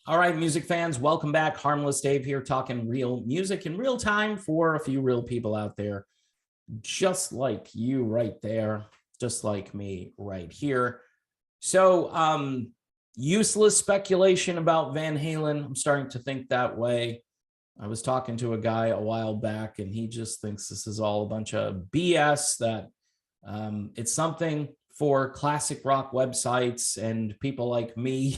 All right, music fans, welcome back. Harmless Dave here, talking real music in real time for a few real people out there, just like you right there, just like me right here. So, useless speculation about Van Halen. I'm starting to think that way. I was talking to a guy a while back, and he just thinks this is all a bunch of BS, that it's something for classic rock websites and people like me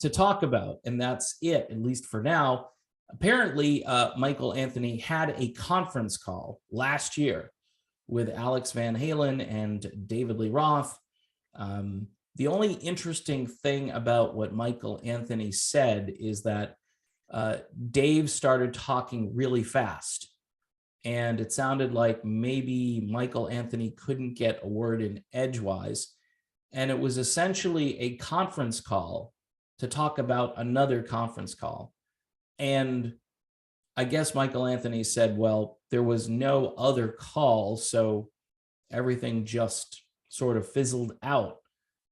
to talk about, and that's it, at least for now. Apparently, Michael Anthony had a conference call last year with Alex Van Halen and David Lee Roth. The only interesting thing about what Michael Anthony said is that Dave started talking really fast, and it sounded like maybe Michael Anthony couldn't get a word in edgewise, and it was essentially a conference call to talk about another conference call. And I guess Michael Anthony said, well, there was no other call, so everything just sort of fizzled out.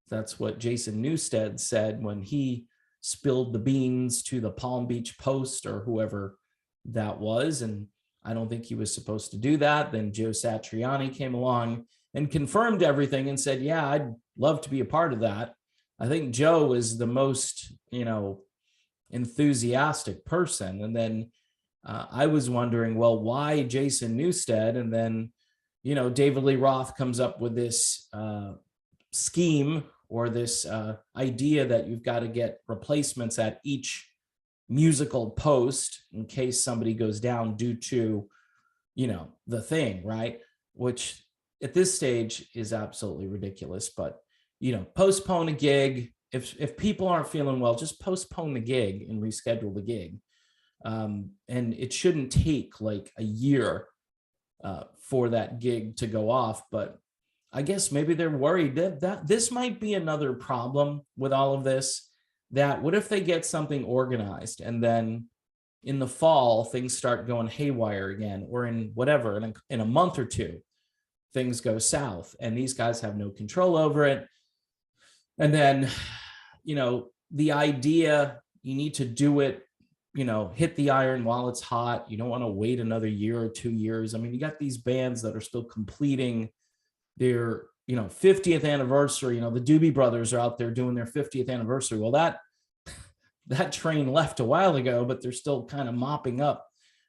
That's what Jason Newsted said when he spilled the beans to the Palm Beach Post or whoever that was. And I don't think he was supposed to do that. Then Joe Satriani came along and confirmed everything and said, yeah, I'd love to be a part of that. I think Joe is the most, enthusiastic person. And then I was wondering, well, why Jason Newsted? And then, David Lee Roth comes up with this scheme or this idea that you've got to get replacements at each musical post in case somebody goes down due to, the thing, right? Which at this stage is absolutely ridiculous. But postpone a gig. If people aren't feeling well, just postpone the gig and reschedule the gig. And it shouldn't take like a year for that gig to go off. But I guess maybe they're worried that this might be another problem with all of this. That what if they get something organized and then in the fall things start going haywire again, or in whatever, in a month or two, things go south and these guys have no control over it. And then, the idea, you need to do it, hit the iron while it's hot. You don't want to wait another year or 2 years. I mean, you got these bands that are still completing their, 50th anniversary. The Doobie Brothers are out there doing their 50th anniversary. Well, that train left a while ago, but they're still kind of mopping up.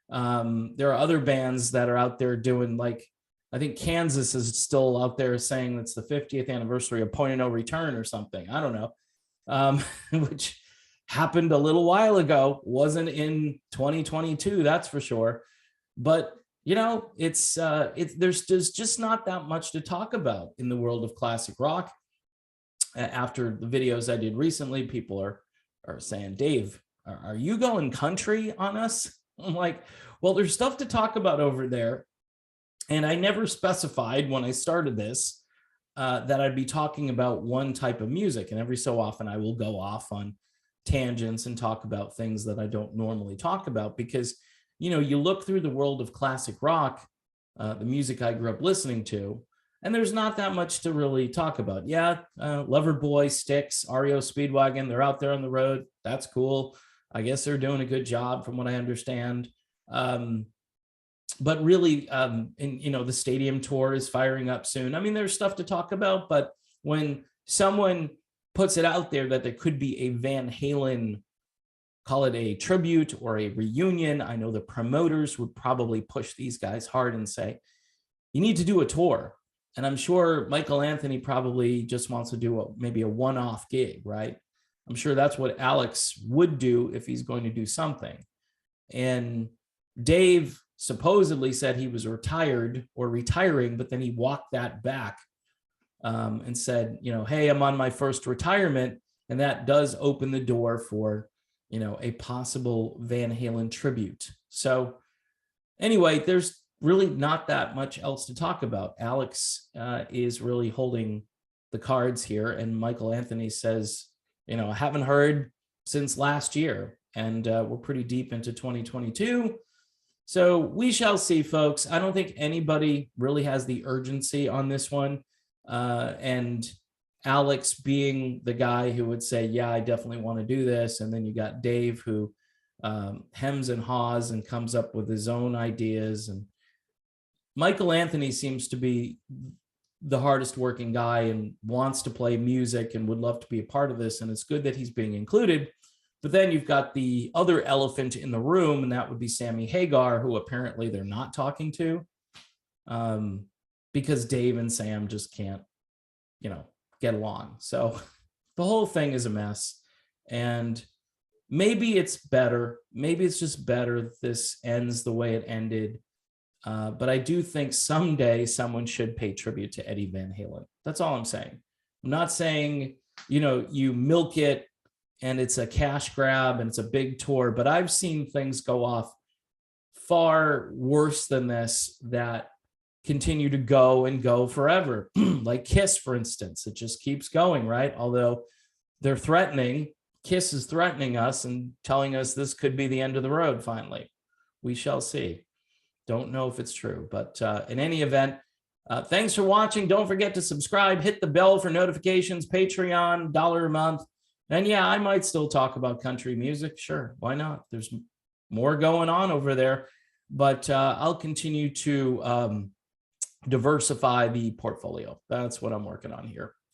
There are other bands that are out there doing, like, I think Kansas is still out there saying it's the 50th anniversary of Point of No Return or something. I don't know, which happened a little while ago. Wasn't in 2022, that's for sure. But there's just not that much to talk about in the world of classic rock. After the videos I did recently, people are saying, Dave, are you going country on us? I'm like, well, there's stuff to talk about over there. And I never specified when I started this that I'd be talking about one type of music. And every so often I will go off on tangents and talk about things that I don't normally talk about, because, you look through the world of classic rock, the music I grew up listening to, and there's not that much to really talk about. Yeah, Loverboy, Styx, REO Speedwagon, they're out there on the road. That's cool. I guess they're doing a good job from what I understand. But really, the stadium tour is firing up soon. I mean, there's stuff to talk about, but when someone puts it out there that there could be a Van Halen, call it a tribute or a reunion, I know the promoters would probably push these guys hard and say, you need to do a tour. And I'm sure Michael Anthony probably just wants to do maybe a one-off gig, right? I'm sure that's what Alex would do if he's going to do something. And Dave supposedly said he was retired or retiring, but then he walked that back and said, hey, I'm on my first retirement. And that does open the door for, a possible Van Halen tribute. So anyway, there's really not that much else to talk about. Alex is really holding the cards here. And Michael Anthony says, I haven't heard since last year, and we're pretty deep into 2022. So we shall see, folks. I don't think anybody really has the urgency on this one. And Alex being the guy who would say, yeah, I definitely want to do this. And then you got Dave who hems and haws and comes up with his own ideas. And Michael Anthony seems to be the hardest working guy and wants to play music and would love to be a part of this. And it's good that he's being included. But then you've got the other elephant in the room, and that would be Sammy Hagar, who apparently they're not talking to, because Dave and Sam just can't, get along. So the whole thing is a mess. And maybe it's better. Maybe it's just better that this ends the way it ended. But I do think someday someone should pay tribute to Eddie Van Halen. That's all I'm saying. I'm not saying, you milk it and it's a cash grab and it's a big tour, but I've seen things go off far worse than this that continue to go and go forever. Like Kiss, for instance, it just keeps going, right? Although they're threatening, Kiss is threatening us and telling us this could be the end of the road finally. We shall see. Don't know if it's true, but in any event, thanks for watching. Don't forget to subscribe, hit the bell for notifications, Patreon, $1 a month. And yeah, I might still talk about country music. Sure, why not? There's more going on over there, but I'll continue to diversify the portfolio. That's what I'm working on here.